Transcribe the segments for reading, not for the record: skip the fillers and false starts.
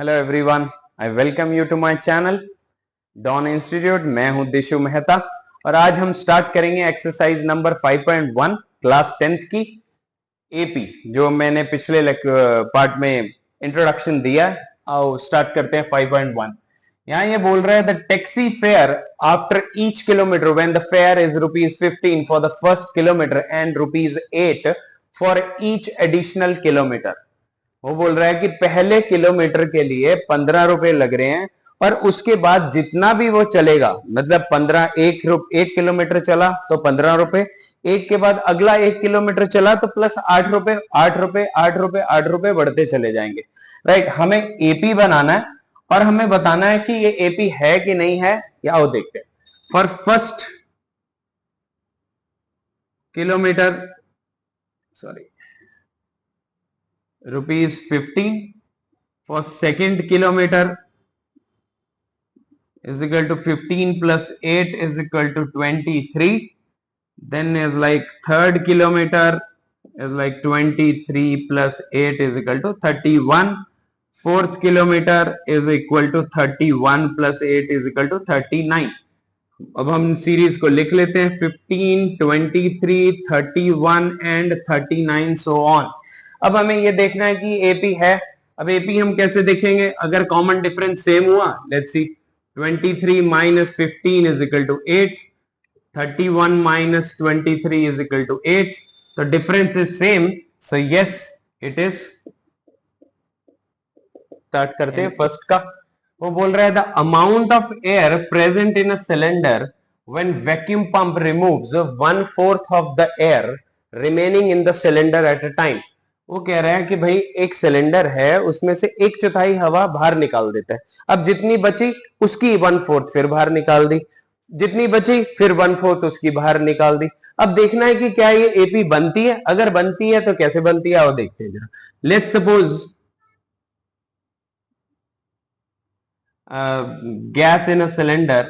Hello everyone, I welcome you to my channel Don Institute. मैं हूं दिशु मेहता और आज हम स्टार्ट करेंगे एक्सरसाइज नंबर 5.1 क्लास 10th की एपी, जो मैंने पिछले पार्ट में इंट्रोडक्शन दिया है। आओ स्टार्ट करते हैं 5.1। यहाँ ये बोल रहा है the taxi fare after each kilometre when the fair is ₹15 for the first kilometre and ₹8 for each additional kilometre. वो बोल रहा है कि पहले किलोमीटर के लिए 15 रुपए लग रहे हैं और उसके बाद जितना भी वो चलेगा, मतलब 15 एक किलोमीटर चला तो 15 रुपए, एक के बाद अगला 1 किलोमीटर चला तो प्लस 8 रुपए 8 रुपए 8 रुपए 8 रुपए बढ़ते चले जाएंगे। राइट, हमें एपी बनाना है और हमें बताना है कि ये एपी है कि नहीं है। या वो देखते हैं। For first kilometre sorry ₹15 for second kilometer is equal to 15 plus 8 is equal to 23. Then is like third kilometer is like 23 plus 8 is equal to 31. Fourth kilometer is equal to 31 plus 8 is equal to 39. अब हम series को लिख लेते हैं 15, 23, 31 and 39 so on. अब हमें ये देखना है कि एपी है। अब एपी हम कैसे देखेंगे? अगर कॉमन डिफरेंस सेम हुआ, लेट्स सी 23 माइनस 15 इज इक्वल टू 8, 31 माइनस 23 इज इक्वल टू 8, तो difference is same, so yes it is. Start करते हैं फर्स्ट का। वो बोल रहा है the amount of air present in a cylinder when vacuum pump removes 1/4 of the air remaining in the cylinder at a time. वो कह रहा है कि भाई एक सिलेंडर है, उसमें से 1/4 हवा बाहर निकाल देता है। अब जितनी बची उसकी 1/4 फिर बाहर निकाल दी, जितनी बची फिर 1/4 उसकी बाहर निकाल दी। अब देखना है कि क्या ये एपी बनती है। अगर बनती है तो कैसे बनती है वो देखते हैं जरा। Let's suppose gas in a cylinder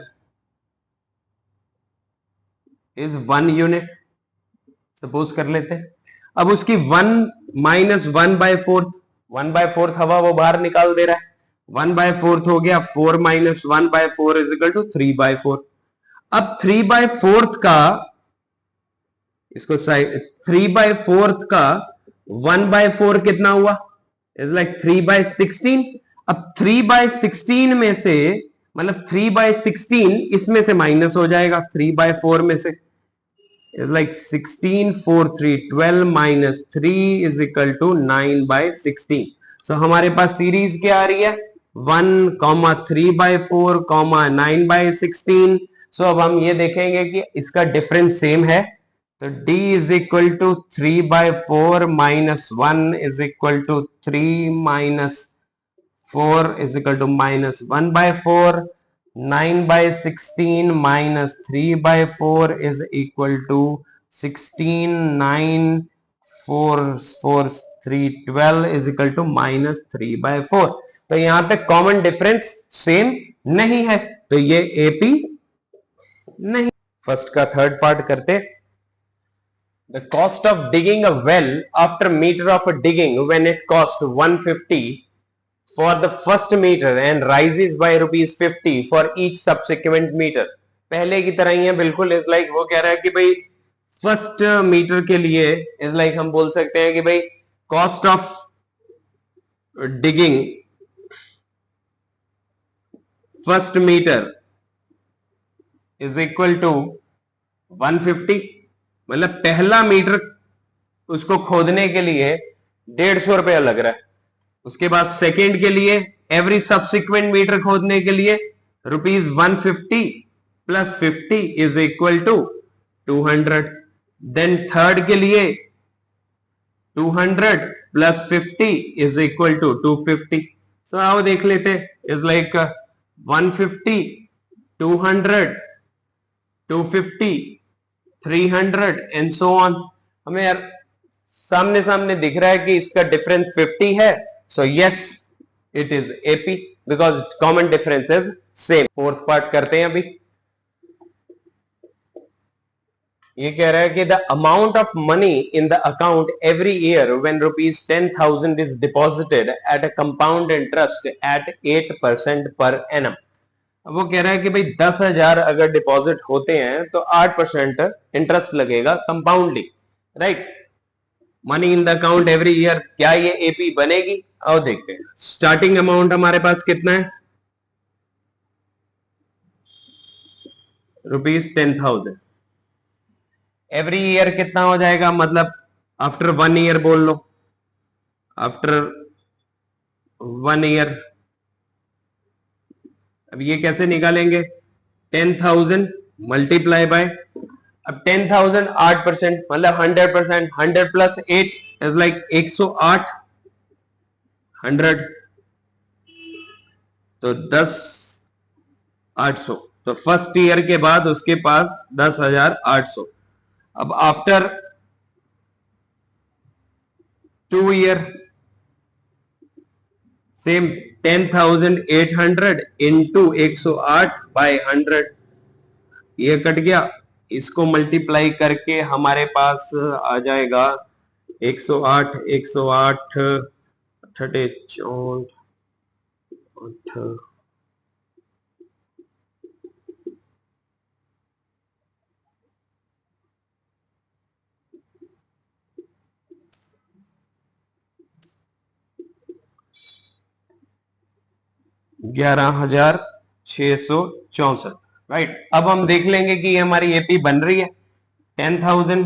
is 1 unit, suppose कर लेते हैं। अब उसकी 1 माइनस 1/4, 1/4 हवा वो बाहर निकाल दे रहा है। 1/4 हो गया 4 माइनस 1/4 इज इक्वल टू 3/4। अब 3/4 का इसको 3/4 का 1/4 कितना हुआ? Is like 3/16। अब 3/16 में से मतलब 3/16 इसमें से माइनस हो जाएगा 3/4 में से। Is like 16 4 3 12 minus 3 is equal to 9/16। So हमारे पास सीरीज क्या आ रही है? 1, 3/4, 9/16। सो अब हम ये देखेंगे कि इसका डिफरेंस सेम है, तो d is equal to 3/4 minus 1 is equal to 3 minus 4 is equal to minus 1/4. 9/16 minus 3/4 is equal to 16. 9 4 4 3 12 is equal to minus 3/4। तो यहां पे कॉमन डिफरेंस सेम नहीं है, तो ये एपी नहीं। फर्स्ट का थर्ड पार्ट करते। The cost of digging a well after meter of a digging when it cost 150 for the first meter and rises by ₹50 for each subsequent meter। पहले की तरह ही है बिल्कुल। इज लाइक वो कह रहा है कि भाई फर्स्ट मीटर के लिए इज लाइक हम बोल सकते हैं कि भाई cost of digging first metre is equal to 150। मतलब पहला मीटर उसको खोदने के लिए 150 रुपया लग रहा है। उसके बाद सेकेंड के लिए एवरी सब्सिक्वेंट मीटर खोदने के लिए ₹150 plus 50 is equal to 200। Then third के लिए 200 plus 50 is equal to 250। So आओ देख लेते। Is like 150, 200, 250, 300 and so on. हमें यार सामने सामने दिख रहा है कि इसका डिफरेंस 50 है, so yes it is AP because common difference is same। Fourth part करते हैं अभी। ये कह रहा है कि the amount of money in the account every year when ₹10,000 is deposited at a compound interest eight 8% per annum. अब वो कह रहा है कि भाई 10,000 अगर डिपॉजिट होते हैं तो 8% इंटरेस्ट लगेगा compoundly, right. Money in the account every year, क्या ये एपी बनेगी? और देखते हैं। स्टार्टिंग अमाउंट हमारे पास कितना है? ₹10,000। एवरी ईयर कितना हो जाएगा? मतलब आफ्टर 1 ईयर बोल लो, आफ्टर 1 ईयर। अब ये कैसे निकालेंगे? 10,000 मल्टीप्लाई बाय, अब 10,000 8% मतलब 100%, 100 प्लस 8 इज लाइक 108, 100 तो 10,800। तो फर्स्ट ईयर के बाद उसके पास 10,800। अब after 2 year same 10,800 into 108 by 100, ये कट गया। इसको मल्टीप्लाई करके हमारे पास आ जाएगा 108, 108 34 11,664, राइट। अब हम देख लेंगे कि हमारी एपी बन रही है। 10,000,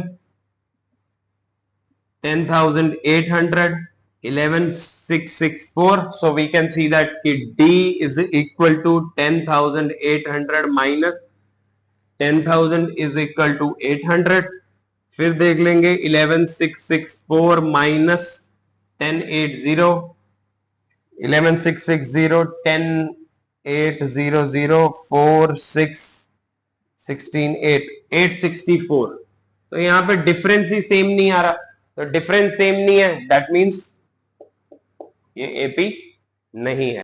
10,800, 11,664, so we can see that D is equal to 10,800 minus 10,000 is equal to 800। फिर देख लेंगे 11,664 माइनस 10,800, 11,660 10,800 4 6 16 8 864। तो यहां पे डिफरेंस ही सेम नहीं आ रहा, तो डिफरेंस सेम नहीं है, दैट मींस ये एपी नहीं है।